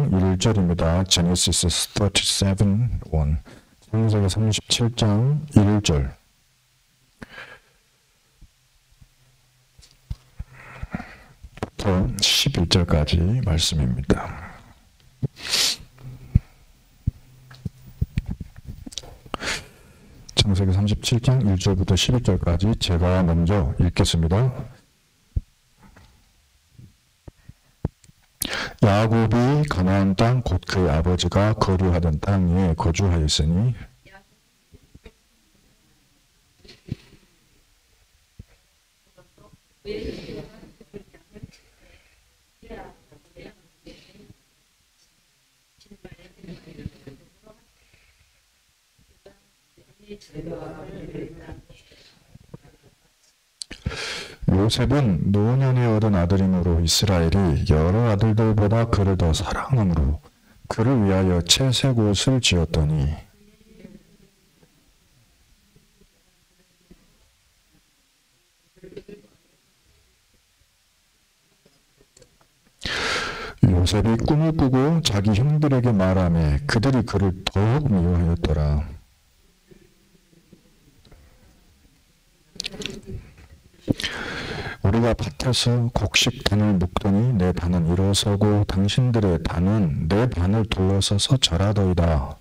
37장 1절입니다. Genesis 37:1. 창세기 37장 1절. 부터 11절까지 말씀입니다. 창세기 37장 1절부터 11절까지 제가 먼저 읽겠습니다. 야곱이 가나안 땅 곧 그의 아버지가 거류하던 땅에 거주하였으니 요셉은 노년에 얻은 아들이므로 이스라엘이 여러 아들들보다 그를 더 사랑함으로 그를 위하여 채색 옷을 지었더니 요셉이 꿈을 꾸고 자기 형들에게 말하며 그들이 그를 더욱 미워하였더라. 우리가 밭에서 곡식 단을 묶더니 내 단은 일어서고 당신들의 단은 내 단을 둘러서서 절하더이다.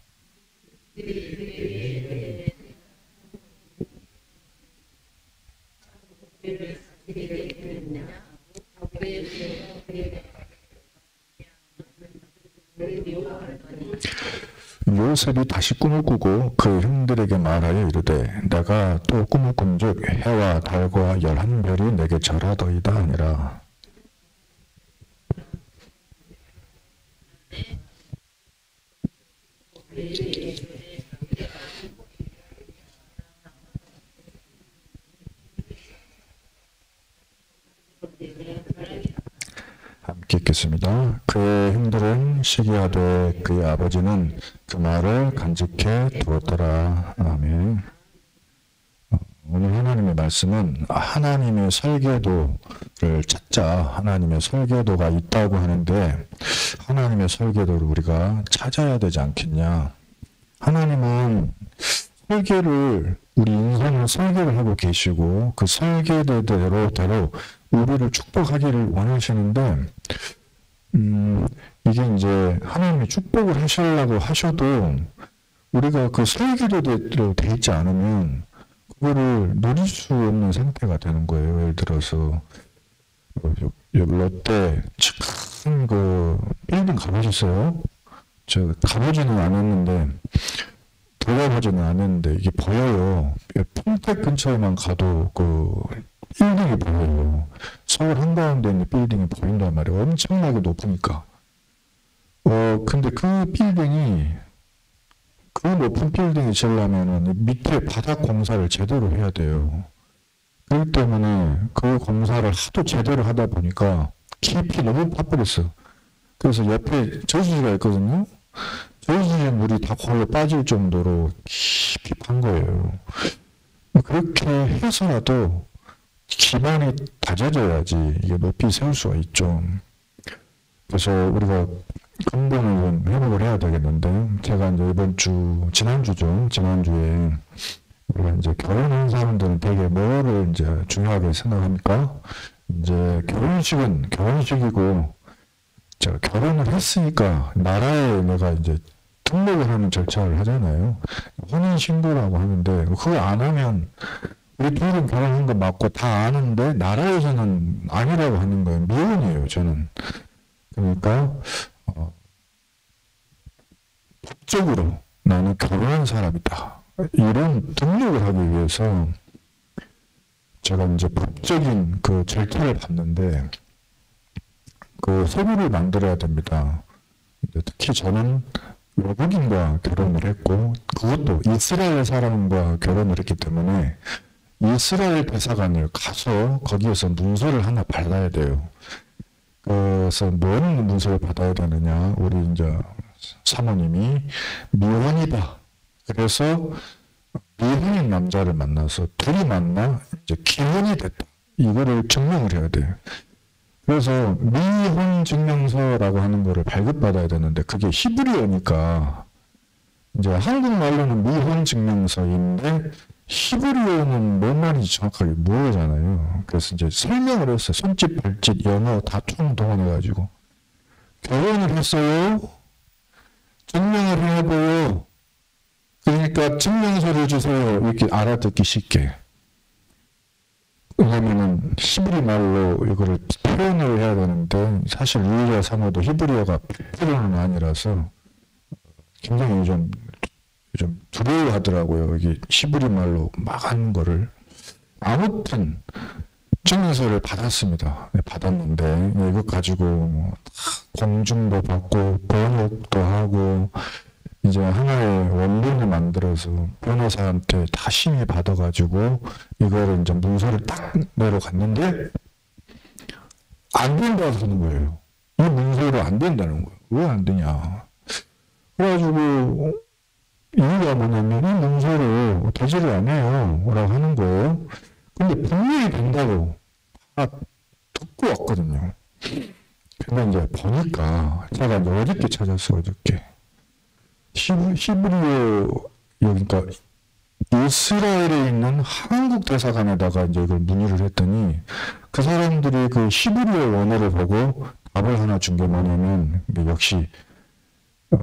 요셉이 다시 꿈을 꾸고 그 형들에게 말하여 이르되 내가 또 꿈을 꾼즉 해와 달과 11별이 내게 절하더이다 하니라. 함께 읽겠습니다. 그의 형들은 시기하되 그의 아버지는 그 말을 간직해 두었더라. 아멘. 오늘 하나님의 말씀은 하나님의 설계도를 찾자. 하나님의 설계도가 있다고 하는데 하나님의 설계도를 우리가 찾아야 되지 않겠냐. 하나님은 설계를 우리 인생을 설계를 하고 계시고 그 설계대로 우리를 축복하기를 원하시는데 이게 이제 하나님이 축복을 하시려고 하셔도 우리가 그 설계대로 돼 있지 않으면 그거를 누릴 수 없는 상태가 되는 거예요. 예를 들어서 여기 롯데 참 그 빌딩 가보셨어요? 저 가보지는 않았는데 들어가보지는 않았는데 이게 보여요. 평택 근처에만 가도 그 빌딩이 보여요. 서울 한가운데 있는 빌딩이 보인단 말이에요. 엄청나게 높으니까. 근데 그 빌딩이 그 높은 빌딩이 지으려면은 밑에 바닥 공사를 제대로 해야 돼요. 그렇기 때문에 그 공사를 하도 제대로 하다 보니까 깊이 너무 파버렸어. 그래서 옆에 저수지가 있거든요. 저수지 물이 다 거기에 빠질 정도로 깊이 판 거예요. 그렇게 해서라도 기반이 다져져야지 이게 높이 세울 수가 있죠. 그래서 우리가 근본을 좀 회복을 해야 되겠는데, 제가 이제 지난주에 우리가 이제 결혼한 사람들은 되게 뭐를 이제 중요하게 생각합니까? 이제 결혼식은 결혼식이고, 제가 결혼을 했으니까 나라에 내가 이제 등록을 하는 절차를 하잖아요. 혼인신고라고 하는데, 그거 안 하면 우리 둘은 결혼한 거 맞고 다 아는데 나라에서는 아니라고 하는 거예요. 미혼이에요, 저는. 그러니까 법적으로 나는 결혼한 사람이다. 이런 등록을 하기 위해서 제가 이제 법적인 그 절차를 밟는데 그 서류를 만들어야 됩니다. 특히 저는 외국인과 결혼을 했고 그것도 이스라엘 사람과 결혼을 했기 때문에 이스라엘 대사관을 가서 거기에서 문서를 하나 받아야 돼요. 그래서 뭔 문서를 받아야 되느냐. 우리 이제 사모님이 미혼이다. 그래서 미혼인 남자를 만나서 둘이 만나 이제 기혼이 됐다. 이거를 증명을 해야 돼요. 그래서 미혼 증명서라고 하는 거를 발급받아야 되는데 그게 히브리어니까 이제 한국말로는 미혼 증명서인데 히브리어는 뭔 말인지 정확하게 모르잖아요. 그래서 이제 설명을 했어요. 손짓, 발짓, 영어 다 총동원해가지고 결혼을 했어요. 증명을 해보요. 그러니까 증명서를 주세요. 이렇게 알아듣기 쉽게. 왜냐면은 히브리 말로 이거를 표현을 해야 되는데 사실 유일어상어도 히브리어가 100%는 아니라서 굉장히 요즘 두려워하더라고요. 이게 히브리 말로 막 하는 거를. 아무튼 증명서를 받았습니다. 네, 받았는데 이거 가지고 뭐 공증도 받고 번역도 하고 이제 하나의 원본을 만들어서 변호사한테 다 심의 받아가지고 이거를 이제 문서를 딱 내려갔는데 안 된다고 하는 거예요. 이 문서로 안 된다는 거예요. 왜 안 되냐. 그래가지고 이유가 뭐냐면 이 문서를 대지를 안 해요. 라고 하는 거예요. 근데 분명히 된다고 다 듣고 왔거든요. 근데 이제 보니까 제가 이제 어저께 찾았어요. 어저께. 히브리어, 그러니까 이스라엘에 있는 한국 대사관에다가 이제 이걸 문의를 했더니 그 사람들이 그 히브리어 원어를 보고 답을 하나 준 게 뭐냐면 역시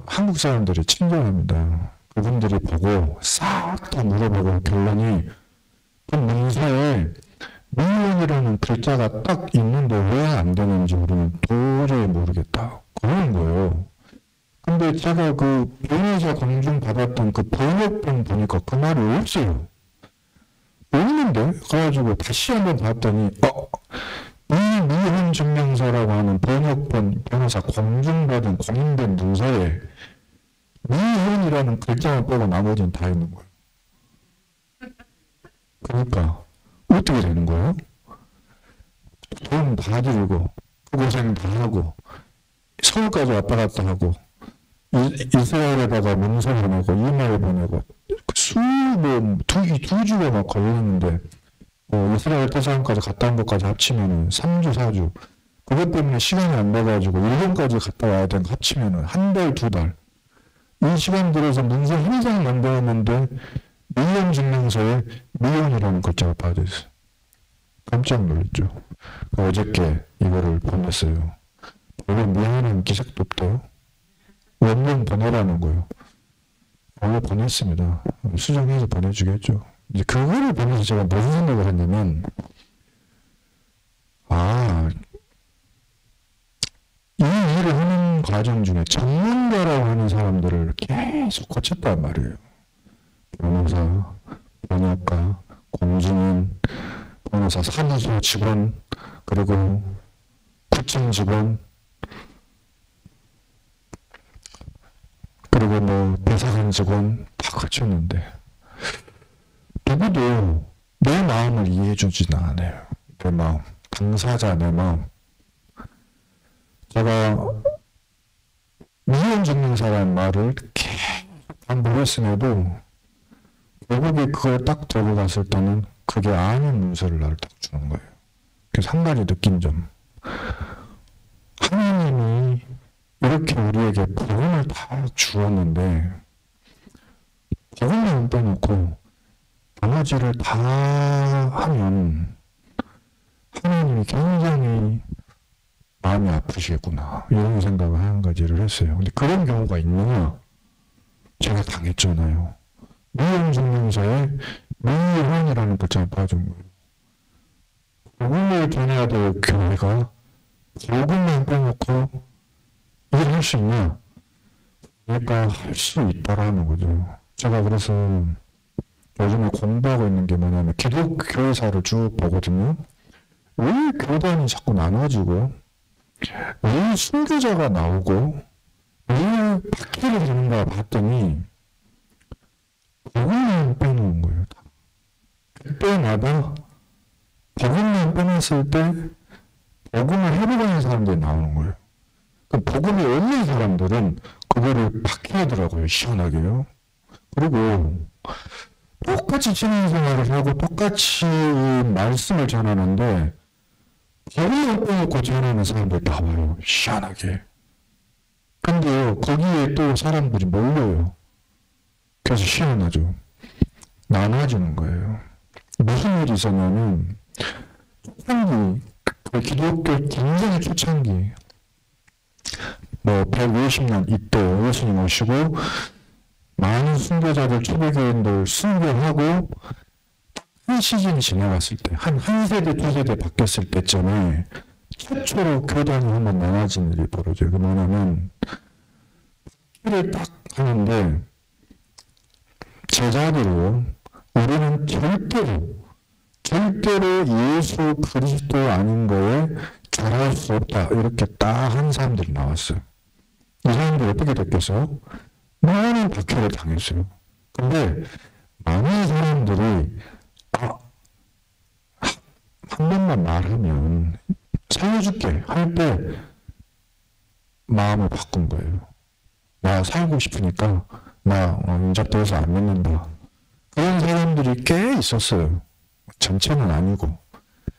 한국 사람들이 친절합니다. 그분들이 보고 싹 다 물어보고 결론이 그 문서에 미혼이라는 글자가 딱 있는데 왜 안 되는지 우리는 도저히 모르겠다. 그러는 거예요. 근데 제가 그 변호사 검증 받았던 그 번역본 보니까 그 말이 없어요. 없는데? 그래가지고 다시 한번 봤더니 이 미혼 증명서라고 하는 번역본 변호사 검증받은 공인된 문서에 미혼이라는 글자만 빼고 나머지는 다 있는 거예요. 그러니까 어떻게 되는 거예요? 돈 다 들고 그 고생 다 하고 서울까지 왔다 갔다 하고 이스라엘에다가 문서 보내고 이메일 보내고 두 주가 막 걸렸는데 이스라엘 대사관까지 갔다 온 것까지 합치면 3주 4주 그것 때문에 시간이 안 돼가지고 일본까지 갔다 와야 되는 거 합치면 한 달, 두 달 이 시간 들어서 문서 한 장 만들었는데 미혼 증명서에 미혼이라는 글자가 빠져있어요. 깜짝 놀랐죠. 어저께 이거를 보냈어요. 원래 미혼은 기색도 없대요. 원문 보내라는 거예요. 원래 보냈습니다. 수정해서 보내주겠죠. 이제 그거를 보면서 제가 무슨 생각을 했냐면 이 일을 하는 과정 중에 전문가라고 하는 사람들을 계속 거쳤단 말이에요. 변호사, 번역가, 공증인, 변호사 사무소 직원, 그리고 구청 직원, 그리고 뭐 대사관 직원 다 거쳤는데 누구도 내 마음을 이해해주지는 않아요. 내 마음, 당사자 내 마음. 제가 미혼 증명사라는 말을 계속 반복했음에도 결국에 그걸 딱 들고 갔을 때는 그게 아닌 문서를 나를 딱 주는 거예요. 그래서 한 가지 느낀 점. 하나님이 이렇게 우리에게 복음을 다 주었는데 복음만 빼놓고 나머지를 다 하면 하나님이 굉장히 마음이 아프시겠구나 이런 생각을 한 가지를 했어요. 근데 그런 경우가 있느냐? 제가 당했잖아요. 미혼 증명서에 미혼이라는 글자가 빠진 거예요. 복음을 전해야 될 교회가 복음만 빼놓고 일을 할 수 있냐? 그러니까 할 수 있다라는 거죠. 제가 그래서 요즘에 공부하고 있는 게 뭐냐면 기독교회사를 쭉 보거든요. 왜 교단이 자꾸 나눠지고 왜 순교자가 나오고 왜 박해를 되는가 봤더니 복음만 빼놓은 거예요. 그때마다 복음만 빼놨을 때 복음을 해보려는 사람들이 나오는 거예요. 그 복음이 없는 사람들은 그거를 박해하더라고요. 시원하게요. 그리고 똑같이 신앙생활을 하고 똑같이 말씀을 전하는데 밥을 빼놓고 전하는 사람들 다 와요. 희한하게. 근데 거기에 또 사람들이 몰려요. 그래서 희한하죠. 나눠지는 거예요. 무슨 일이 있었냐면 초창기, 그 기독교 굉장히 초창기, 뭐 150년 이때 예수님 오시고 많은 순교자들, 초대교인들 순교하고 한 시즌이 지나갔을 때, 한 세대, 두 세대 바뀌었을 때쯤에 최초로 교단이 한번 나눠진 일이 벌어져요. 그 뭐냐면 길을 딱 하는데 제자들이요, 우리는 절대로 예수 그리스도 아닌 거에 절할 수 없다, 이렇게 딱 한 사람들이 나왔어요. 이 사람들이 어떻게 됐겠어요? 많은 박해를 당했어요. 근데 많은 사람들이 한 번만 말하면 살려줄게 할 때 마음을 바꾼 거예요. 나 살고 싶으니까 나 인잡돼서 안 믿는다. 그런 사람들이 꽤 있었어요. 전체는 아니고.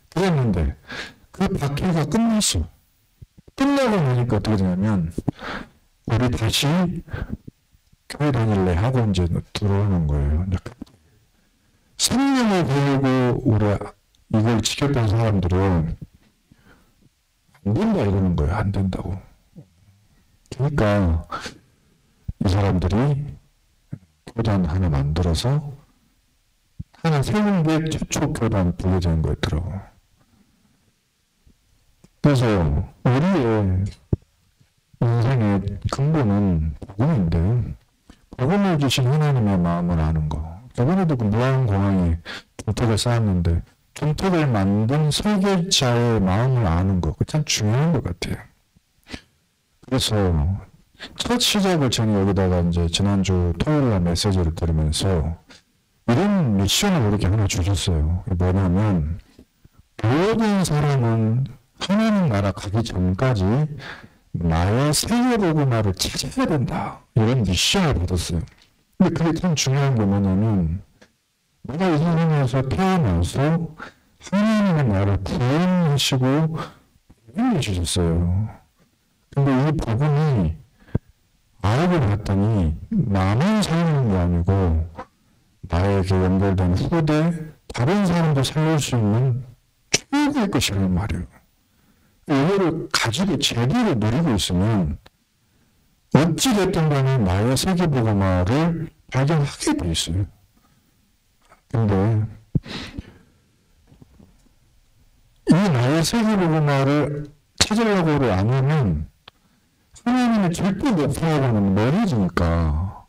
그랬는데 그 박해가 끝났어. 끝나고 나니까 어떻게 되냐면 우리 다시 교회 다닐래 하고 이제 들어오는 거예요. 생명을 걸고 우리 이걸 지켰던 사람들은 안 된다 이러는 거예요. 안 된다고. 그러니까 이 사람들이 교단 하나 만들어서 하나 세운 게 최초 교단 분리된 거였더라고. 그래서 우리의 인생의 근본은 복음인데, 복음을 주신 하나님의 마음을 아는 거. 저번에도 그 무한공항에 종택을 쌓았는데 종택을 만든 설계자의 마음을 아는 거, 참 중요한 것 같아요. 그래서 첫 시작을 저는 여기다가 이제 지난주 토요일날 메시지를 들으면서 이런 미션을 우리에게 하나 주셨어요. 뭐냐면 모든 사람은 하나님 나라 가기 전까지 나의 세계복음화를 찾아야 된다, 이런 미션을 받았어요. 근데 그게 참 중요한 게 뭐냐면 내가 이 세상에서 태어나서 하나님의 나를 구원하시고 복음을 주셨어요. 근데 이 복음이 알고 봤더니 나만 살리는 게 아니고 나에게 연결된 후대, 다른 사람도 살릴 수 있는 최고의 것이란 말이에요. 이거를 가지고 제대로 누리고 있으면 어찌됐든 간에 나의 세계복음화를 발견하게 돼 있어요. 근데 이 나의 세계복음화를 찾으려고 안 하면 하나님의 절대 목표하고는 멀어지니까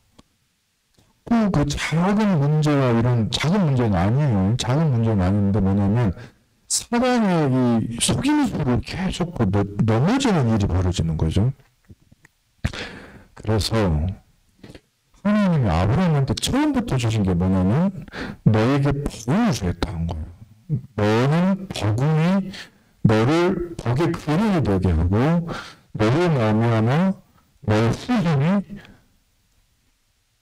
그 작은 문제가, 이런 작은 문제는 아니에요. 작은 문제는 아닌데 뭐냐면 사랑의 이 속임수로 계속 넘어지는 일이 벌어지는 거죠. 그래서 하나님이 아브라함한테 처음부터 주신 게 뭐냐면 너에게 복음을 주겠다는 거예요. 너는 복음이 너를 복의 근원이 되게 하고 너를 말미암아 너의 후손이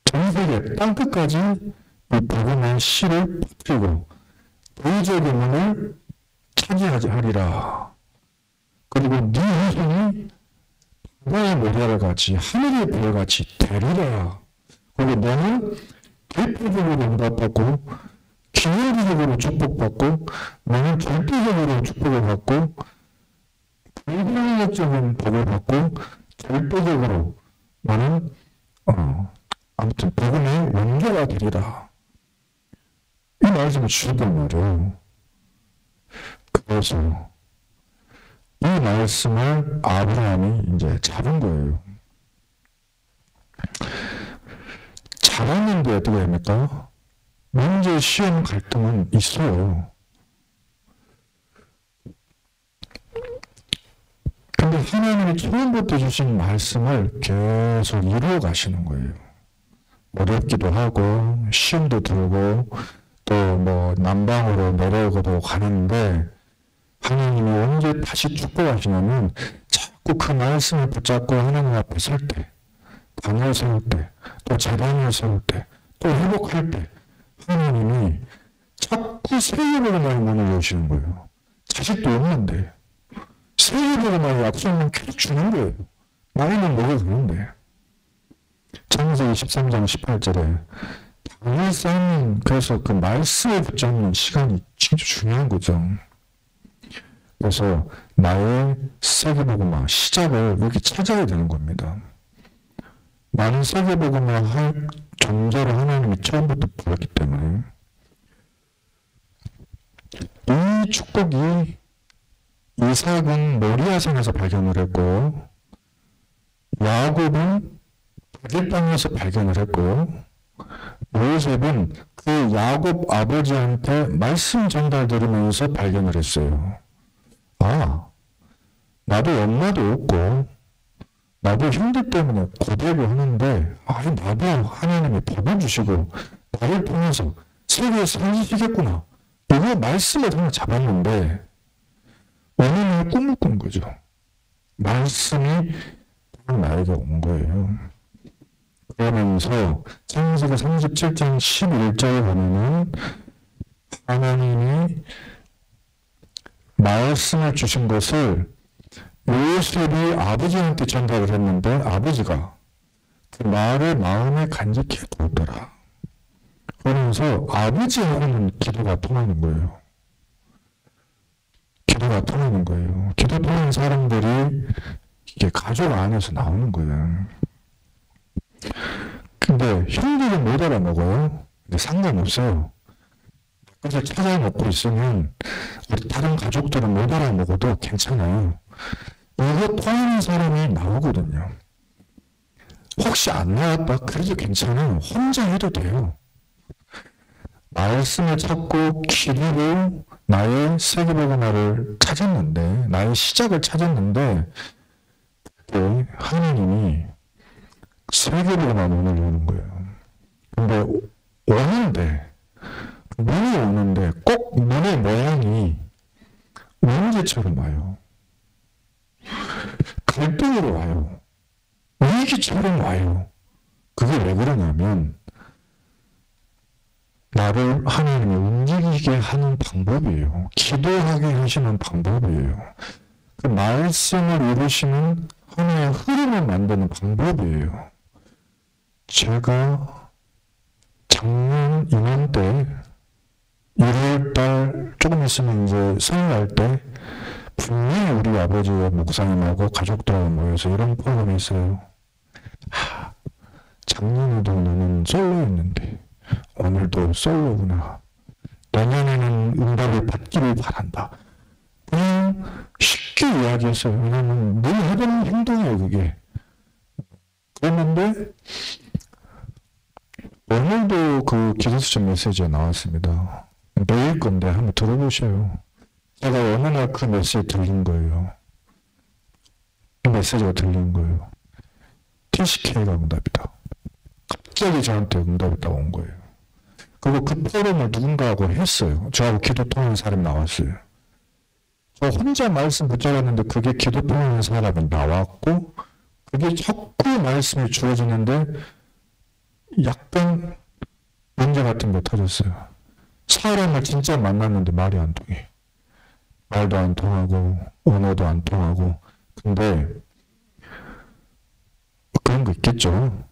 전 세계 땅끝까지 이 복음의 씨를 퍼뜨리고 대적의 문을 차지하리라. 그리고 네 후손이 바다의 모래같이 하늘의 별같이 되리라. 그리고 너는 대표적으로 응답받고 기념비적으로 축복받고 너는 절대적으로 축복을 받고 불가항력적인 복을 받고 절대적으로 너는 아무튼 복음의 원조가 되리라. 이 말씀을 주셨단 말이에요. 그래서 이 말씀을 아브라함이 이제 잡은 거예요. 잡았는데 어떻게 됩니까? 문제, 시험, 갈등은 있어요. 근데 하나님이 처음부터 주신 말씀을 계속 이루어 가시는 거예요. 어렵기도 하고 시험도 들고 또 뭐 남방으로 내려오고도 가는데 하나님이 언제 다시 축복하시냐면 자꾸 그 말씀을 붙잡고 하나님 앞에 설 때, 단을 세울 때, 또 재단을 세울 때, 또 회복할 때 하나님이 자꾸 세계복음화의 문을 여시는 거예요. 자식도 없는데 세계복음의 약속만 계속 주는 거예요. 나이는 뭐가 그런데. 창세기 13장 18절에 당을 쌓는, 그래서 그 말씀을 붙잡는 시간이 진짜 중요한 거죠. 그래서 나의 세계복음화 시작을 이렇게 찾아야 되는 겁니다. 나는 세계복음화 할 존재를 하나님이 처음부터 불렀기 때문에 이 축복이 이삭은 모리아산에서 발견을 했고 야곱은 바길 땅에서 발견을 했고 요셉은 그 야곱 아버지한테 말씀 전달 들으면서 발견을 했어요. 아, 나도 엄마도 없고 나도 형들 때문에 고대를 하는데 나도 하나님이 법을 주시고 나를 통해서 세계에 살리시겠구나. 이거 말씀을 하나 잡았는데 어느 날 꿈을 꾼 거죠. 말씀이 나에게 온 거예요. 그러면서 창세기 37장 11절에 보면은 하나님이 말씀을 주신 것을 요셉이 아버지한테 전달을 했는데 아버지가 그 말을 마음에 간직해 두더라. 그러면서 아버지하고는 기도가 통하는 거예요. 기도가 통하는 거예요. 기도 통하는 사람들이 이게 가족 안에서 나오는 거예요. 근데 형들은 못 알아먹어요. 근데 상관없어요. 그래서 찾아먹고 있으면 우리 다른 가족들은 못 알아먹어도 괜찮아요. 이거 통하는 사람이 나오거든요. 혹시 안 나왔다? 그래도 괜찮아요. 혼자 해도 돼요. 말씀을 찾고 기도로 나의 세계복음화를 찾았는데, 나의 시작을 찾았는데 그때 하나님이 세계복음화 문을 여는 거예요. 근데 오는데 문이 오는데 꼭 문의 모양이 문제처럼 와요. 갈등으로 와요. 위기처럼 와요. 그게 왜 그러냐면 나를 하나님이 움직이게 하는 방법이에요. 기도하게 하시는 방법이에요. 그 말씀을 이루시는 하나의 흐름을 만드는 방법이에요. 제가 작년 이맘때 1월달 조금 있으면 이제 설날 때 분명히 우리 아버지와 목사님하고 가족들하고 모여서 이런 프로그램이 있어요. 작년에도 너는 솔로였는데 오늘도 솔로구나. 내년에는 응답을 받기를 바란다. 그냥 쉽게 이야기했어요. 왜냐면 늘 하던 행동이에요, 그게. 그랬는데 오늘도 그 기도수첩 메시지가 나왔습니다. 매일 건데 한번 들어보셔요. 제가 어느 날 그 메시지 들린 거예요. 그 메시지가 들린 거예요. TCK가 응답이다. 갑자기 저한테 응답이 딱 온 거예요. 그리고 그 포럼을 누군가하고 했어요. 저하고 기도 통하는 사람이 나왔어요. 저 혼자 말씀 붙잡았는데 그게 기도 통하는 사람이 나왔고 그게 자꾸 말씀이 주어지는데 약간 문제 같은 게 터졌어요. 사람을 진짜 만났는데 말이 안 통해. 말도 안 통하고 언어도 안 통하고. 근데 그런 거 있겠죠.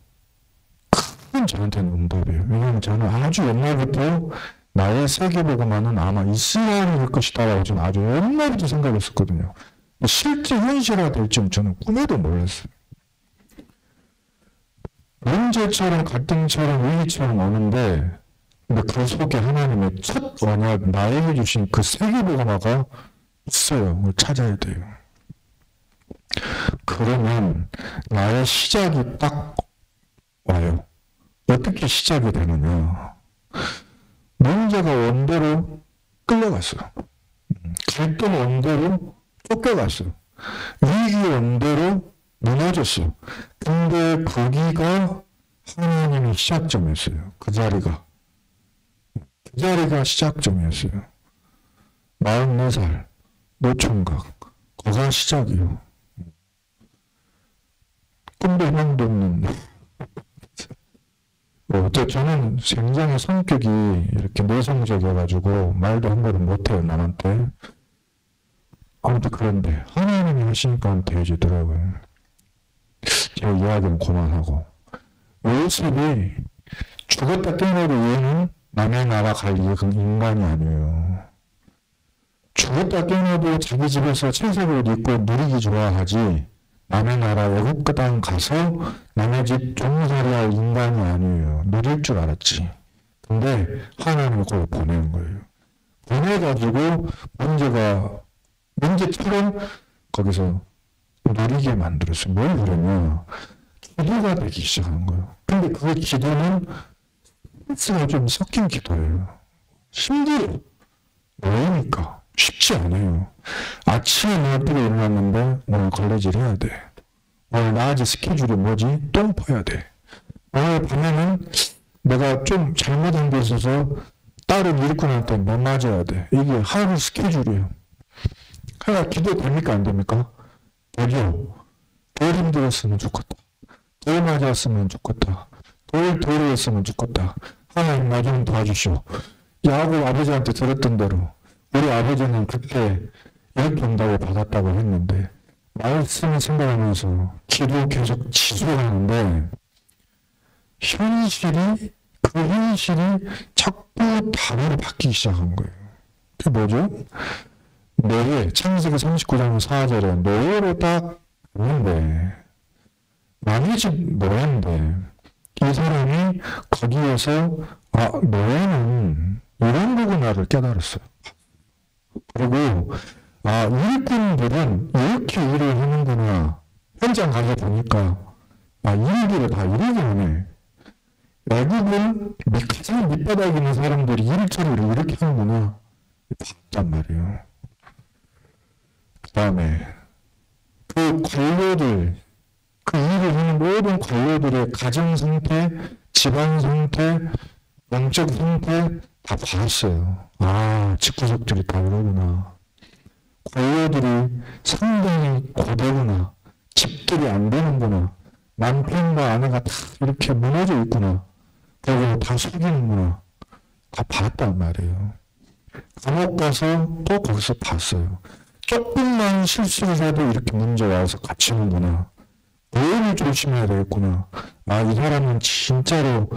그건 저한테는 응답이에요. 왜냐하면 저는 아주 옛날부터 나의 세계복음화는 아마 이스라엘일 것이다라고 저는 아주 옛날부터 생각했었거든요. 실제 현실화 될 줄 저는 꿈에도 몰랐어요. 문제처럼 갈등처럼 위기처럼 오는데 근데 그 속에 하나님의 첫 언약 나에게 주신 그 세계복음화가 있어요. 그걸 찾아야 돼요. 그러면 나의 시작이 딱 와요. 어떻게 시작이 되느냐. 문제가 원대로 끌려갔어. 갈등 원대로 쫓겨갔어. 위기 원대로 무너졌어. 근데 거기가 하나님의 시작점이었어요. 그 자리가 시작점이었어요. 44살 노총각 거기가 시작이요. 꿈도 희망도 없는 저는 굉장히 성격이 이렇게 내성적이어가지고 말도 한마디 못해요, 남한테. 아무튼 그런데 하나님이 하시니까 되어지더라고요. 제가 이야기는 그만하고. 요셉이 죽었다 깨어나도 얘는 남의 나라 갈 인간이 아니에요. 죽었다 깨어나도 자기 집에서 채색 옷 입고 누리기 좋아하지 남의 나라 외국 땅 가서 남의 집 종살이 할 인간이 아니에요. 누릴 줄 알았지. 근데 하나님이 그걸 보낸 거예요. 보내가지고 문제처럼 거기서 누리게 만들었어요. 뭘 그러냐. 기도가 되기 시작한 거예요. 근데 그 기도는 스트레스가 좀 섞인 기도예요. 힘들어. 왜니까? 쉽지 않아요. 아침에 나한테 일어났는데 오늘 걸레질 해야 돼. 오늘 낮에 스케줄이 뭐지? 똥 퍼야 돼. 오늘 밤에는 내가 좀 잘못한 게 있어서 딸을 일꾼한테 못 맞아야 돼. 이게 하루 스케줄이에요. 그러니까 기도 됩니까? 안 됩니까? 되죠. 덜 힘들었으면 좋겠다. 덜 맞았으면 좋겠다. 덜 도리했으면 좋겠다. 하나님 나 좀 도와주시오. 야곱 아버지한테 들었던 대로 우리 아버지는 그때 이렇게 응답을 받았다고 했는데 말씀을 생각하면서 기도 계속 지속하는데 그 현실이 자꾸 다르게 바뀌기 시작한 거예요. 그게 뭐죠? 노예, 창세기 39장 4절에 노예로 딱 있는데 남의 집 노예인데 이 사람이 거기에서 노예는 이런 거구나를 깨달았어요. 그리고 일꾼들은 이렇게 일을 하는구나. 현장 가서 보니까 일들을 다 이렇게 하네. 외국은 가장 밑바닥에 있는 사람들이 일처리를 이렇게 하는구나. 봤단 말이에요. 그 다음에 그 관료들, 그 일을 하는 모든 관료들의 가정 상태, 집안 상태, 영적 상태 다 봤어요. 집구석들이 다 그러구나. 관료들이 상당히 고되구나. 집들이 안 되는구나. 남편과 아내가 다 이렇게 무너져 있구나. 그리고 다 속이는구나. 다 봤단 말이에요. 감옥 가서 또 거기서 봤어요. 조금만 실수를 해도 이렇게 문제 와서 갇히는구나. 뭘 조심해야 되겠구나. 이 사람은 진짜로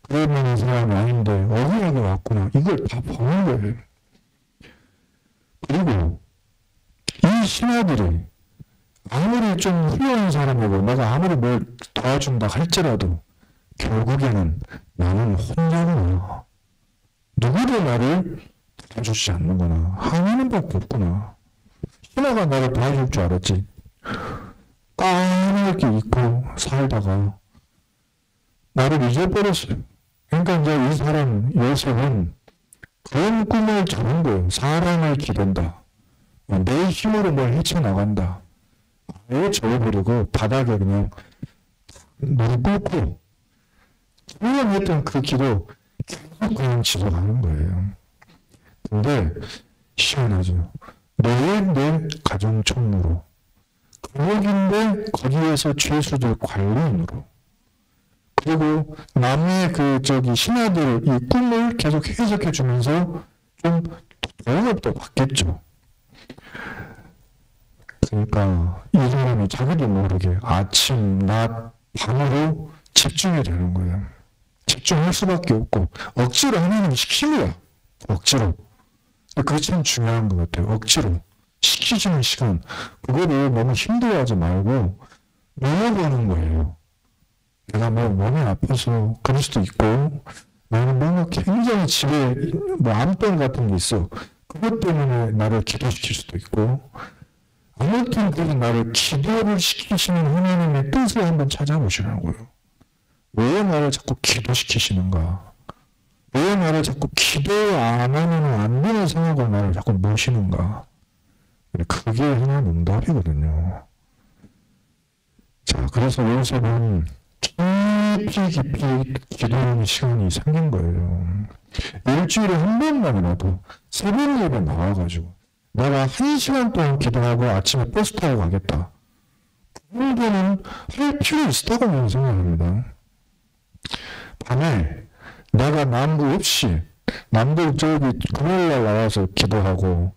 그럴 만한 사람이 아닌데 억울하게 왔구나. 이걸 다 보는 거예요. 그리고 이 신하들이 아무리 좀 훌륭한 사람이고 내가 아무리 뭘 도와준다 할지라도 결국에는 나는 혼자구나. 누구도 나를 도와주지 않는구나. 하나님밖에 없구나. 신하가 나를 도와줄 줄 알았지. 까맣게 잊고 살다가 나를 잊어버렸어요. 그러니까 이제 이 사람 요셉은 그런 꿈을 잡은 거예요. 사람을 기댄다. 내 힘으로 뭘 헤쳐나간다. 아예 저어버리고 바닥에 그냥 무릎 꿇고 훈련했던 그 기도 계속 그냥 지속하는 거예요. 근데 시원하죠. 내 가정 총무로 감옥인데 거기에서 죄수들 관리인으로 그리고 남의 신하들 이 꿈을 계속 해석해 주면서 좀 도움을 또 받겠죠. 그러니까 이 사람이 자기도 모르게 아침, 낮, 밤으로 집중이 되는 거예요. 집중할 수밖에 없고 억지로 하나님이 시킨 거야. 억지로. 그게 참 중요한 것 같아요. 억지로. 시키시는 시간. 그거를 너무 힘들어하지 말고 노력하는 거예요. 내가 몸이 아파서 그럴 수도 있고 나는 뭔가 굉장히 집에 암병 같은 게 있어. 그것 때문에 나를 기도시킬 수도 있고 아무튼 그래서 나를 기도를 시키시는 하나님의 뜻을 한번 찾아보시라고요. 왜 나를 자꾸 기도시키시는가? 왜 나를 자꾸 기도 안 하면 안 되는 생각을 나를 자꾸 모시는가? 그게 하나님 응답이거든요. 자, 그래서 요셉은 깊이 기도하는 시간이 생긴 거예요. 일주일에 한 번만이라도 새벽 예배 나와가지고 내가 1시간 동안 기도하고 아침에 버스 타고 가겠다. 그 정도는 할 필요 있다고 저는 생각합니다. 밤에 내가 남부 없이 남들 저기 금요일날 나와서 기도하고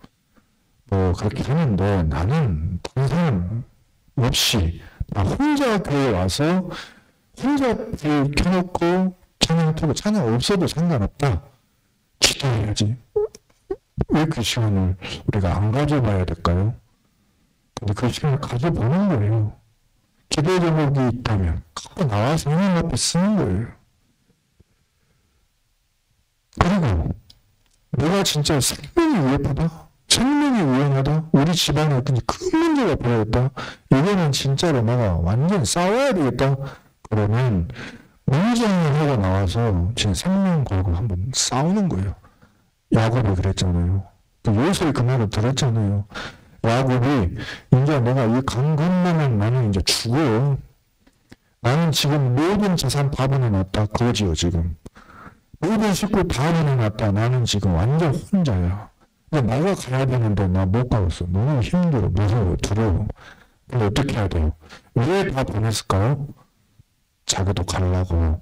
뭐 그렇게 하는데 나는 다른 사람 없이 나 혼자 교회 와서 혼자 불 켜놓고 찬양 틀고 찬양 없어도 상관없다. 기도해야지. 왜 그 시간을 우리가 안 가져봐야 될까요? 근데 그 시간을 가져보는 거예요. 기도 제목이 있다면 갖고 나와서 하나님 앞에 쓰는 거예요. 그리고 내가 진짜 생명이 위협하다? 생명이 위험하다? 우리 집안에 큰 문제가 벌어졌다? 이거는 진짜로 내가 완전 싸워야 되겠다? 그러면 문정을 하고 나와서 제 생명 걸고 한번 싸우는 거예요. 야곱이 그랬잖아요. 요셉이 그 말을 들었잖아요. 야곱이 이제 내가 이 강 건너면 나는 이제 죽어요. 나는 지금 모든 재산 다 보내놨다. 그거지요 지금. 모든 식구 다 보내놨다. 나는 지금 완전 혼자야. 근데 내가 가야 되는데 나 못 가겠어. 너무 힘들어. 무서워. 두려워. 근데 어떻게 해야 돼요? 왜 다 보냈을까요? 자기도 가려고.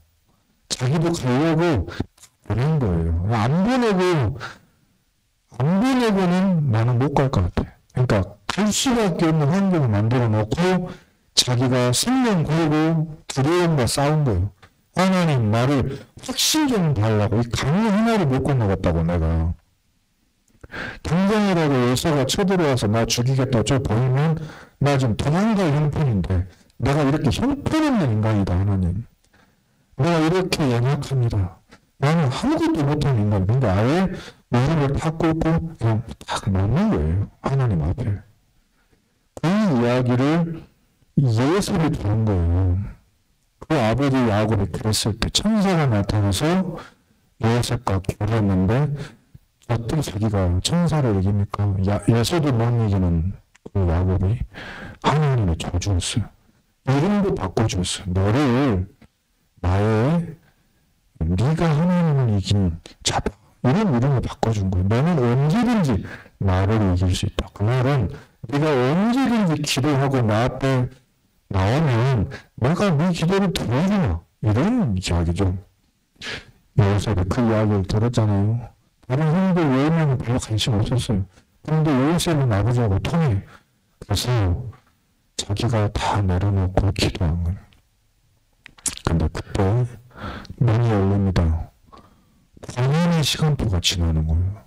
자기도 가려고 보낸 거예요. 안 보내고는 나는 못 갈 것 같아. 그러니까 갈 수밖에 없는 환경을 만들어 놓고 자기가 생명 걸고 두려움과 싸운 거예요. 하나님 나를 확신 좀 달라고. 이 강을 하나를 못 건너갔다고 내가. 당장이라도 요새가 쳐들어와서 나 죽이겠다 저 보이면 나 지금 도망갈 형편인데 내가 이렇게 형편없는 인간이다 하나님. 내가 이렇게 연약합니다. 나는 아무것도 못하는 인간인데 아예 무릎을 탁 꿇고 그냥 딱 놓는 거예요. 하나님 앞에. 그 이야기를 요셉이 들은 거예요. 그 아버지 야곱이 그랬을 때 천사가 나타나서 요셉과 결혼했는데 어떻게 자기가 천사를 이깁니까? 예수도 못 이기는 그 야곱이 하나님의 저주였어요. 이름도 바꿔줬어요. 너를 나의 네가 하나님을 이긴 자다. 이런 이름을 바꿔준 거예요. 너는 언제든지 나를 이길 수 있다. 그 말은 네가 언제든지 기도하고 나 앞에 나오면 내가 네 기도를 들어주마. 이런 이야기죠. 요셉이 그 이야기를 들었잖아요. 다른 형들 외에는 별로 관심 없었어요. 그런데 요셉은 아버지하고 통해. 그래서 자기가 다 내려놓고 기도한 거예요. 근데 그때 문이 열립니다. 광야의 시간표가 지나는 거예요.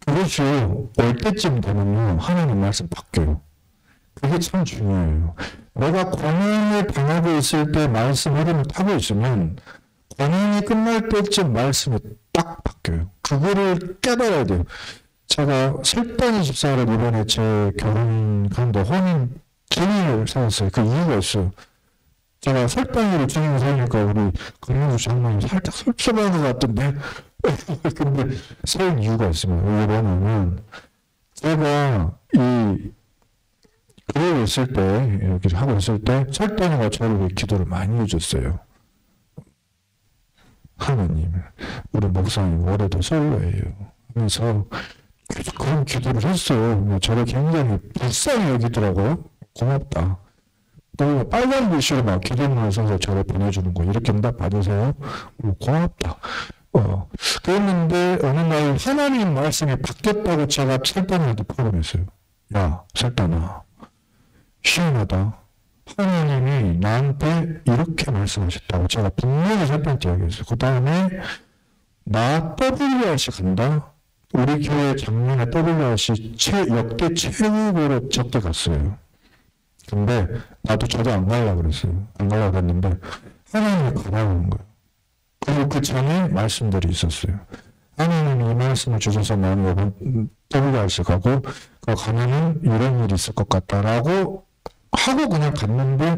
그것이 올 때쯤 되면요. 하나님 말씀 바뀌어요. 그게 참 중요해요. 내가 광야를 당하고 있을 때 말씀 흐름을 타고 있으면 광야이 끝날 때쯤 말씀이 딱 바뀌어요. 그거를 깨달아야 돼요. 제가 설단이 집사를 이번에 제 결혼한데 혼인 증인을 세웠어요. 그 이유가 있어요. 제가 설단이를 증인을 세우니까 우리 강명수 장로님 살짝 섭섭한 것 같던데 근데 세운 이유가 있습니다. 왜 그러냐면 제가 이 교회에 있을 때 이렇게 하고 있을 때 설단이가 저를 기도를 많이 해줬어요. 하나님, 우리 목사님 올해도 솔로예요. 그래서 계속 그런 기도를 했어요. 저를 굉장히 불쌍히 여기더라고요. 고맙다. 또 빨간 글씨로 막 기도문을 써서 저를 보내주는 거 이렇게 응답 받으세요. 고맙다. 그랬는데 어느 날 하나님 말씀이 바뀌었다고 제가 설단이한테 포럼했어요. 야, 설단아, 희한하다. 하나님이 나한테 이렇게 말씀하셨다고 제가 분명히 설단한테 이야기했어요. 그 다음에 나 WRC 간다. 우리 교회 작년에 WRC 역대 최고로 적게 갔어요. 근데 저도 안 가려고 그랬어요. 안 가려고 했는데 하나님이 가라고 하는 거예요. 그리고 그 전에 말씀들이 있었어요. 하나님이 이 말씀을 주셔서 나는 이번 WRC 가고 가면은 이런 일이 있을 것 같다라고 하고 그냥 갔는데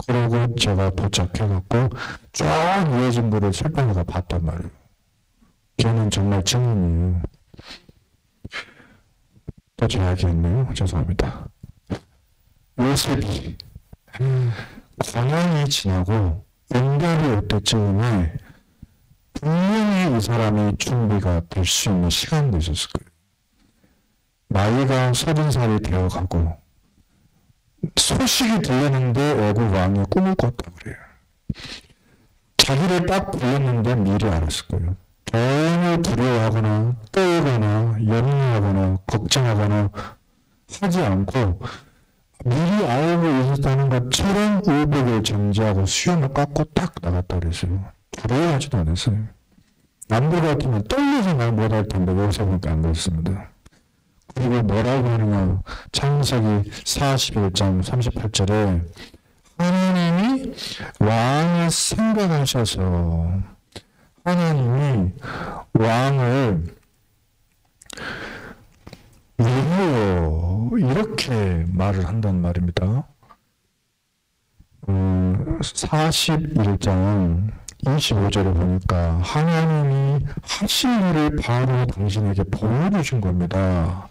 그러고 제가 도착해갖고 쫙 이어진 거를 설명회가 봤단 말이에요. 걔는 정말 증인이에요. 또 제 이야기했네요. 죄송합니다. 요셉이 광야이 지나고 응답이 올 때쯤에 분명히 이 사람이 준비가 될 수 있는 시간도 있었을 거예요. 나이가 30살이 되어가고 소식이 들렸는데 애국 왕이 꿈을 꿨다고 그래요. 자기를 딱 불렀는데 미리 알았을 거예요. 전혀 두려워하거나 떨거나 염려하거나 걱정하거나 하지 않고 미리 알고 있었다는 것처럼 의복을 정지하고 수염을 깎고 딱 나갔다 그랬어요. 두려워하지도 않았어요. 남들 같으면 떨려서 말 못할 텐데 여기서 보니까 안 그렇습니다. 그리고 뭐라고 하느냐. 창세기 41장 38절에 하나님이 왕을 생각하셔서 하나님이 왕을 위하여 이렇게 말을 한단 말입니다. 41장 25절에 보니까 하나님이 하실 일을 바로 당신에게 보여주신 겁니다.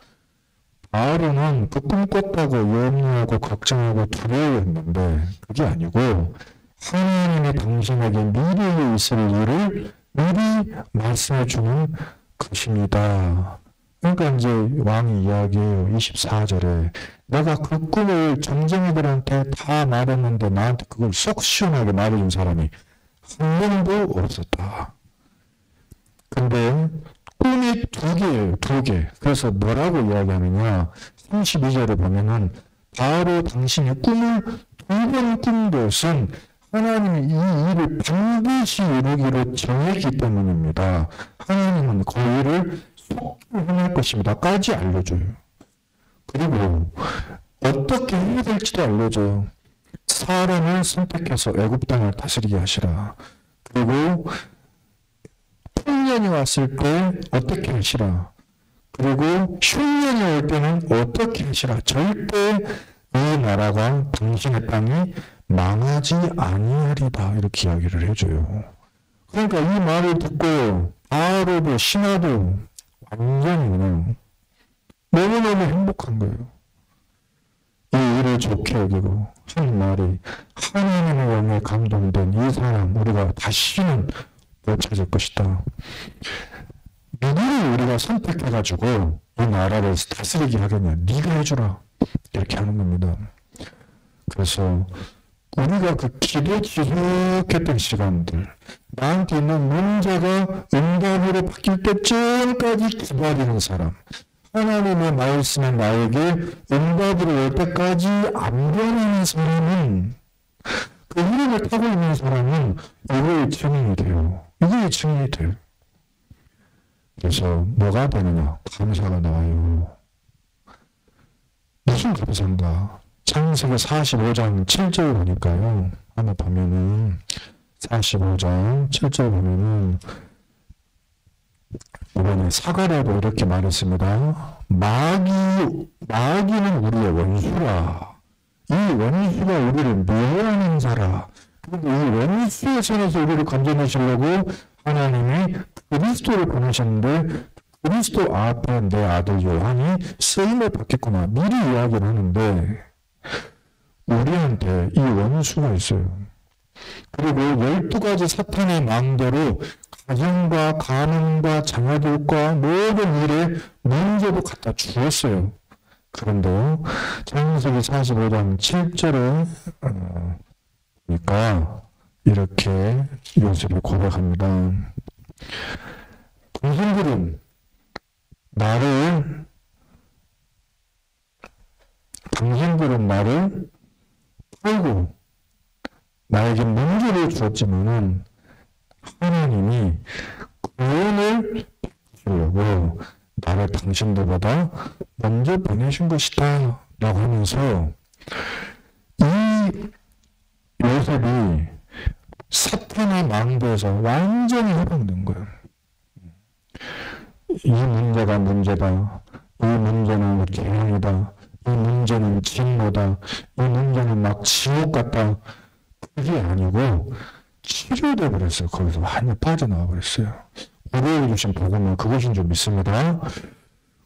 바로는 그 꿈 꿨다고 염려하고 걱정하고 두려워했는데 그게 아니고 하나님이 당신에게 미래에 있을 일을 미리 말씀해 주는 것입니다. 그러니까 이제 왕이 이야기해요. 24절에 내가 그 꿈을 점쟁이들한테 다 말했는데 나한테 그걸 쏙 시원하게 말해준 사람이 한 명도 없었다. 근데 꿈이 두 개예요. 두 개. 그래서 뭐라고 이야기하느냐. 32절에 보면은 바로 당신이 꿈을 두 번 꾼 것은 하나님이 이 일을 반드시 이루기로 정했기 때문입니다. 하나님은 그 일을 속 해낼 것입니다.까지 알려줘요. 그리고 어떻게 해야 될지도 알려줘요. 사람을 선택해서 애굽 땅을 다스리게 하시라. 그리고 풍년이 왔을 때 어떻게 하시라. 그리고 흉년이 올 때는 어떻게 하시라. 절대 이 나라가 당신의 땅이 망하지 아니하리다. 이렇게 이야기를 해줘요. 그러니까 이 말을 듣고 바로도 신하도 완전히 그냥 너무너무 행복한 거예요. 이 일을 좋게 여기고 한 말이 하나님의 영에 감동된 이 사람 우리가 다시는 못 찾을 것이다. 누구를 우리가 선택해가지고 이 나라를 다스리게 하겠냐. 네가 해주라. 이렇게 하는 겁니다. 그래서 우리가 그 기도 지속했던 시간들 나한테 있는 문제가 응답으로 바뀔 때쯤까지 기다리는 사람 하나님의 말씀에 나에게 응답으로 올 때까지 안 변하는 사람은 그 흐름을 타고 있는 사람은 이거의 증인이 돼요. 이거의 증인이 돼요. 그래서 뭐가 되느냐? 감사가 나와요. 무슨 감사인가? 창세기 45장 7절 보니까요. 한번 보면은 45장 7절 보면은 이번에 사가랴도 이렇게 말했습니다. 마귀는 우리의 원수라. 이 원수가 우리를 미워하는 자라. 그런데 이 원수의 손에서 우리를 건져내시려고 하나님이 그리스도를 보내셨는데 그리스도 앞에 내 아들 요한이 쓰임을 받겠구나. 미리 이야기를 하는데 우리한테 이 원수가 있어요. 그리고 12가지 사탄의 망대로 가정과 가문과 자녀들과 모든 일에 문제도 갖다 주었어요. 그런데 창세기 45장 7절에 보니까 이렇게 요셉이 고백합니다. 당신들은 나를 팔고 나에게 문제를 주었지만은 하나님이 구원을 주려고 나를 당신들보다 먼저 보내신 것이다 라고 하면서 이 요셉이 사탄의 망대에서 완전히 해방된 거예요. 이 문제가 문제다. 이 문제는 재앙이다. 이 문제는 진노다. 이 문제는 막 지옥 같다. 그게 아니고 치료돼 버렸어요. 거기서 완전 빠져나와 버렸어요. 우리에게 주신 복음은 그것인 줄 믿습니다.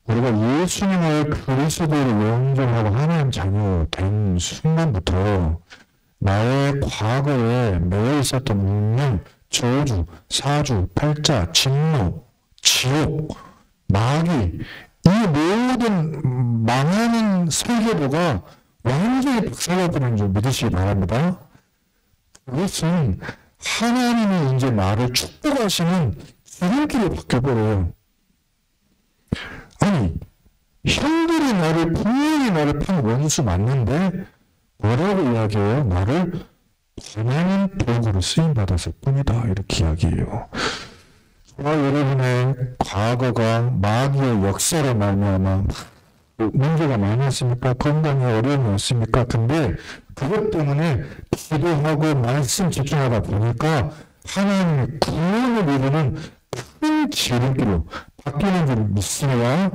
우리가 예수님을 그리스도를 영접하고 하나님 자녀 된 순간부터 나의 과거에 매여 있었던 운명, 저주, 사주, 팔자, 진노, 지옥, 마귀 이 모든 망하는 설계도가 완전히 박살나버리는 줄 믿으시기 바랍니다. 그것은 하나님이 이제 나를 축복하시는 지름길로 바뀌어버려요. 아니, 형들이 나를, 분명히 나를 판 원수 맞는데 뭐라고 이야기해요? 나를 보내는 도구로 쓰임받았을 뿐이다. 이렇게 이야기해요. 여러분의 과거가 마귀의 역사로 말미암아 문제가 많았습니까? 건강에 어려움이 없습니까? 근데 그것 때문에 기도하고 말씀 집중하다 보니까 하나님의 구원을 이루는 큰 지름길로 바뀌는 줄 믿습니다.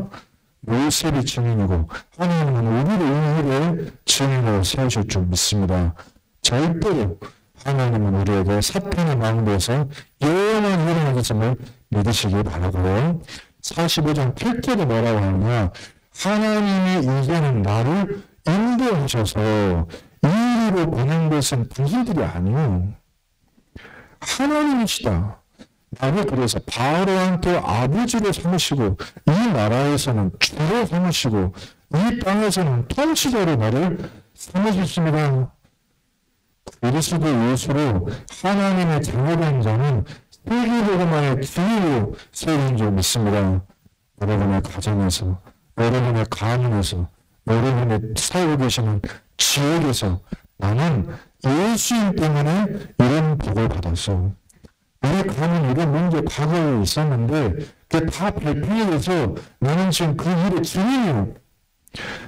요셉이 증인이고 하나님은 우리를 인물의 증인으로 세우실 줄 믿습니다. 절대로 하나님은 우리에게 사탄의 망대에서 영원한 일어나기 전을 믿으시기 바라고요. 45장 8절에 뭐라고 하느냐, 하나님이 이제는 나를 인도하셔서 이 일로 보낸 것은 당신들이 아니요 하나님이시다. 나를 그래서 바로한테 아버지로 삼으시고 이 나라에서는 주로 삼으시고 이 땅에서는 통치자로 나를 삼으셨습니다. 그리스도 예수로 하나님의 자녀된 자는 세계복음화의 주인으로 세운 줄 믿습니다. 여러분의 가정에서, 여러분의 가문에서, 여러분의 살고 계시는 지역에서 나는 예수님 때문에 이런 복을 받았어. 우리 가문 이런 문제 과거에 있었는데 그게 다 발표해서 나는 지금 그 일의 증인이에요.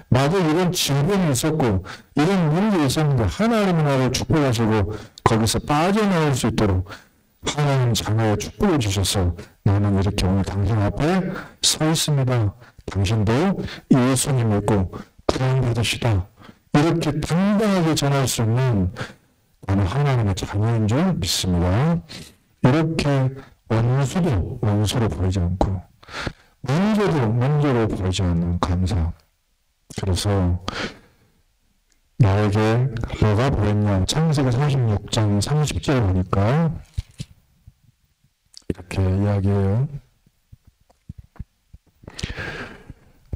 나도 이런 질병이 있었고 이런 문제 있었는데 하나님이 나를 축복하시고 거기서 빠져나올 수 있도록 하나님 자녀의 축복을 주셔서 나는 이렇게 오늘 당신 앞에 서 있습니다. 당신도 예수님 믿고 구원 받으시다. 이렇게 당당하게 전할 수 있는 나는 하나님의 자녀인 줄 믿습니다. 이렇게 원수도 원수로 보이지 않고 문제도 문제로 보이지 않는 감사. 그래서 나에게 뭐가 보였냐, 창세기 36장 30절 보니까 이렇게 이야기해요.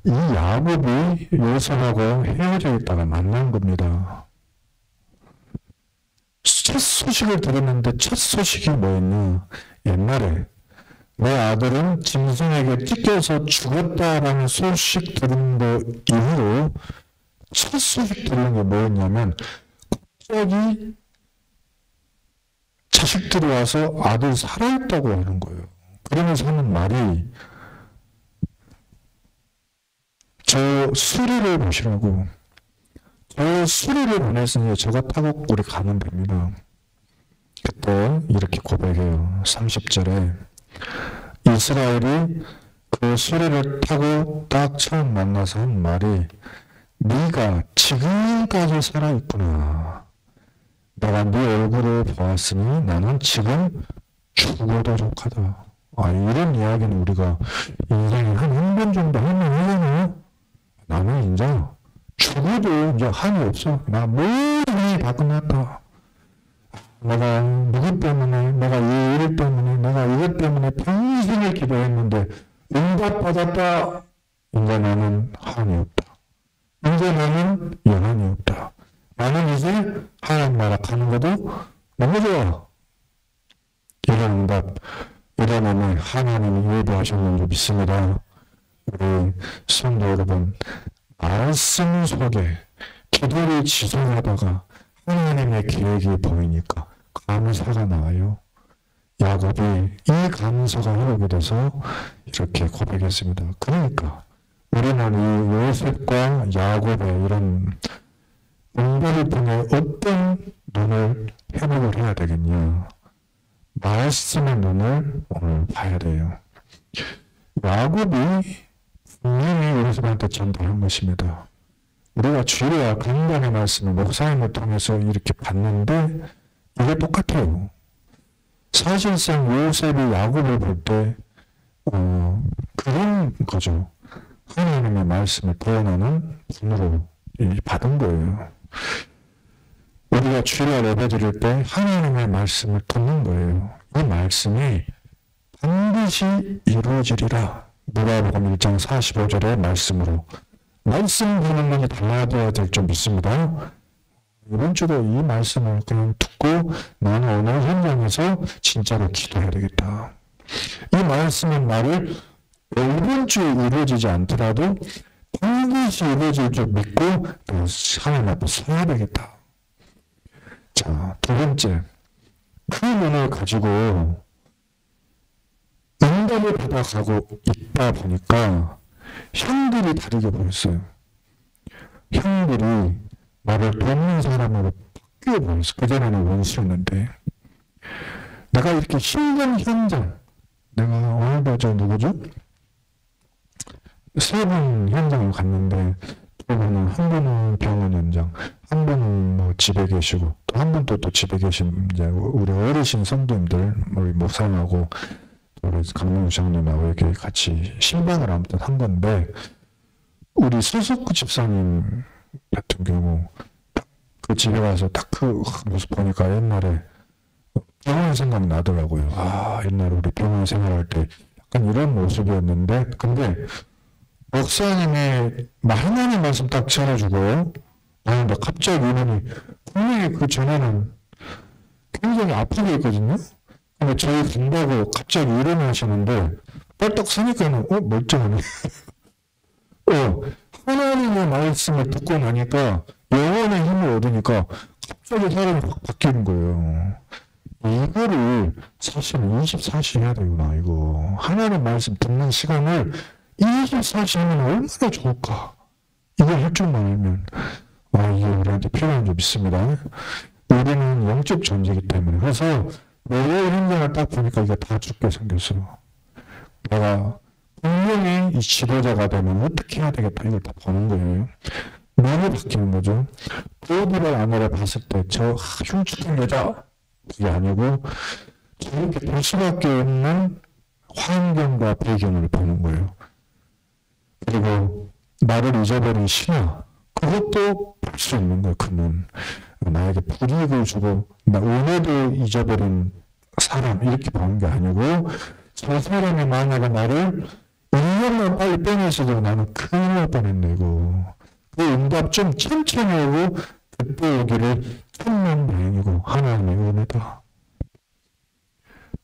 이 야곱이 요셉하고 헤어져 있다가 만난 겁니다. 첫 소식을 들었는데 첫 소식이 뭐였냐, 옛날에 내 아들은 짐승에게 찢겨서 죽었다라는 소식 들은 거 이후로 첫 소식 들은 게 뭐였냐면 갑자기 자식들이 와서 아들 살아있다고 하는 거예요. 그러면서 하는 말이 저 수리를 보시라고, 저 수리를 보냈으니 저거 타고 우리 가면 됩니다. 그때 이렇게 고백해요. 30절에 이스라엘이 그 수리를 타고 딱 처음 만나서 한 말이 네가 지금까지 살아있구나. 내가 네 얼굴을 보았으니 나는 지금 죽어도 족하다. 이런 이야기는 우리가 인생에 한 번 정도 하면 하잖아요. 나는 이제 죽어도 이제 한이 없어. 나 모든 다 끝났다. 내가 누구 때문에, 내가 이 일 때문에, 내가 이것 때문에 평생을 기도했는데 응답받았다. 이제 나는 한이 없다. 이제 나는 영한이 없다. 나는 이제 하나님 나라 가는 것도 너무 좋아. 이런 응답, 이런 음을 하나님이 예비하셨는지 믿습니다. 우리 성도 여러분, 말씀 속에 기도를 지속하다가 하나님의 계획이 보이니까 감사가 나와요. 야곱이 이 감사가 흐르게 돼서 이렇게 고백했습니다. 그러니까 우리는 이 요셉과 야곱의 이런 응답을 통해 어떤 눈을 회복을 해야 되겠냐. 말씀의 눈을 오늘 봐야 돼요. 야곱이 분명히 요셉한테 전달한 것입니다. 우리가 주일과 강단의 말씀을 목사님을 통해서 이렇게 봤는데 이게 똑같아요. 사실상 요셉이 야곱을 볼 때 그런 거죠. 하나님의 말씀을 표현하는 분으로 받은 거예요. 우리가 주일날 예배 드릴 때 하나님의 말씀을 듣는 거예요. 이 말씀이 반드시 이루어지리라. 누가복음 1장 45절의 말씀으로 말씀 보는 눈이 달라져야 될 줄 믿습니다. 이번 주도 이 말씀을 그냥 듣고 나는 오늘 현장에서 진짜로 기도해야 되겠다. 이 말씀은 나를 이번 주에 이루어지지 않더라도 반드시 이루어질 줄 믿고 하나님 앞에 서야 되겠다. 자, 두 번째, 그 눈을 가지고 응답을 받아가고 있다 보니까 형들이 다르게 보였어요. 형들이 나를 돕는 사람으로 바뀌어 보였어. 그전에는 원수였는데. 내가 이렇게 힘든 현장, 내가 오늘도 저 누구죠? 세 분 현장을 갔는데, 두 분은, 한 분은 병원 현장, 한 분은 뭐 집에 계시고, 또 한 분도 또 집에 계신, 이제 우리 어르신 성도님들, 우리 목사님하고, 우리 강명장님하고 이렇게 같이 신방을 아무튼 한 건데, 우리 서석구 집사님 같은 경우, 그 집에 가서 딱 그 모습 보니까 옛날에 병원 생각이 나더라고요. 아, 옛날에 우리 병원 생활할 때 약간 이런 모습이었는데, 근데 목사님이 하나님 말씀 딱 전해주고, 나는데 갑자기 이분이 분명히 그 전에는 굉장히 아프게 했거든요. 근데 저희 간다고 갑자기 일어나시는데, 벌떡 서니까는, 멀쩡하네. 하나님의 말씀을 듣고 나니까, 영혼의 힘을 얻으니까, 갑자기 사람이 확 바뀌는 거예요. 이거를 사실은 24시 해야 되구나, 이거. 하나님 말씀 듣는 시간을 24시 하면 얼마나 좋을까? 이걸 할 줄만 알면, 이게 우리한테 필요한 줄 믿습니다. 우리는 영적 존재이기 때문에. 그래서, 매일 현장을 딱 보니까 이게 다 죽게 생겼어. 내가 분명히 이 지도자가 되면 어떻게 해야 되겠다, 이걸 다 보는 거예요. 눈이 바뀌는 거죠. 보디를 안으로 봤을 때, 흉측한 여자, 그게 아니고, 저렇게 볼 수밖에 없는 환경과 배경을 보는 거예요. 그리고 나를 잊어버린 신화, 그것도 볼 수 있는 거예요. 그는 나에게 불이익을 주고 나 은혜도 잊어버린 사람, 이렇게 보는 게 아니고, 저 사람이 만약에 나를 1년만 빨리 빼내서도 나는 큰일 날 뻔했네. 그 응답 좀 천천히 오고 그때 오기를 천만다행이고 하나님의 은혜다.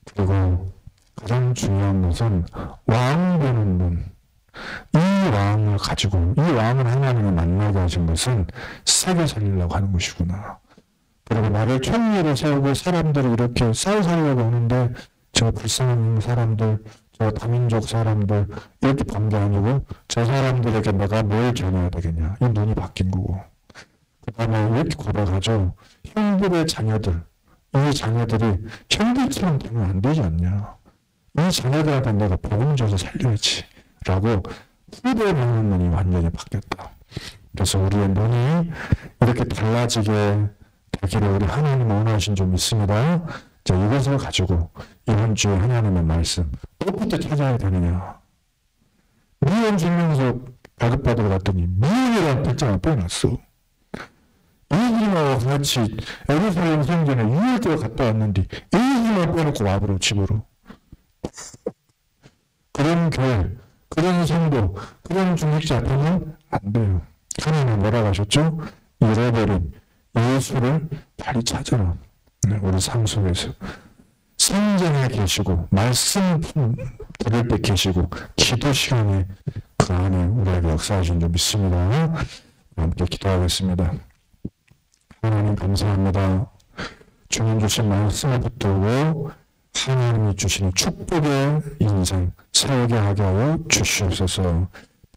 그리고 가장 중요한 것은 왕 되는 분. 이 왕을 가지고, 이 왕을 하나님을 만나게 하신 것은 세계 살리려고 하는 것이구나. 그리고 나를 총리로 세우고 사람들이 이렇게 싸워 살려고 하는데, 저 불쌍한 사람들, 저 다민족 사람들, 이렇게 본 게 아니고, 저 사람들에게 내가 뭘 전해야 되겠냐. 이 눈이 바뀐 거고. 그 다음에 이렇게 고백하죠. 형들의 자녀들, 이 자녀들이 형들처럼 되면 안 되지 않냐. 이 자녀들한테 내가 복음 줘서 살려야지. 라고 후대에 보는 눈이 완전히 바뀌었다. 그래서 우리의 눈이 이렇게 달라지게 되기를 우리 하나님 원하신 줄 믿습니다. 자, 이것을 가지고 이번 주에 하나님의 말씀 어디부터 찾아야 되느냐. 미혼 증명서 발급받으러 갔더니 미혼이라는 글자가 빼놨어. 이기님하고 같이 예루살렘 성전에 6일째 갔다 왔는데 이기님을 빼놓고 와버려 집으로. 그런 교회, 그런 성도, 그런 중직자 되면 안 돼요. 하나님 뭐라고 하셨죠? 잃어버린 예수를 빨리 찾아라. 우리 삶 속에서 성전에 계시고 말씀 들을 때 계시고 기도 시간에 그 안에 우리에게 역사하신 줄 믿습니다. 함께 기도하겠습니다. 하나님 감사합니다. 주님 주신 말씀을 붙들고 하나님이 주시는 축복의 인생 살게 하게 하여 주시옵소서.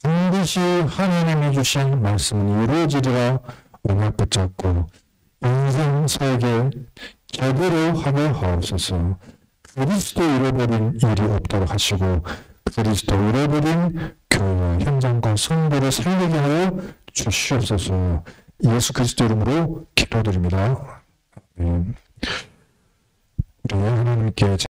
반드시 하나님이 주신 말씀은 이루어지리라 언약 붙잡고 인생 살게 제대로 하게 하옵소서. 그리스도 잃어버린 일이 없도록 하시고 그리스도 잃어버린 교회와 현장과 성도를 살리게 하여 주시옵소서. 예수 그리스도 이름으로 기도드립니다. 우리 하나님께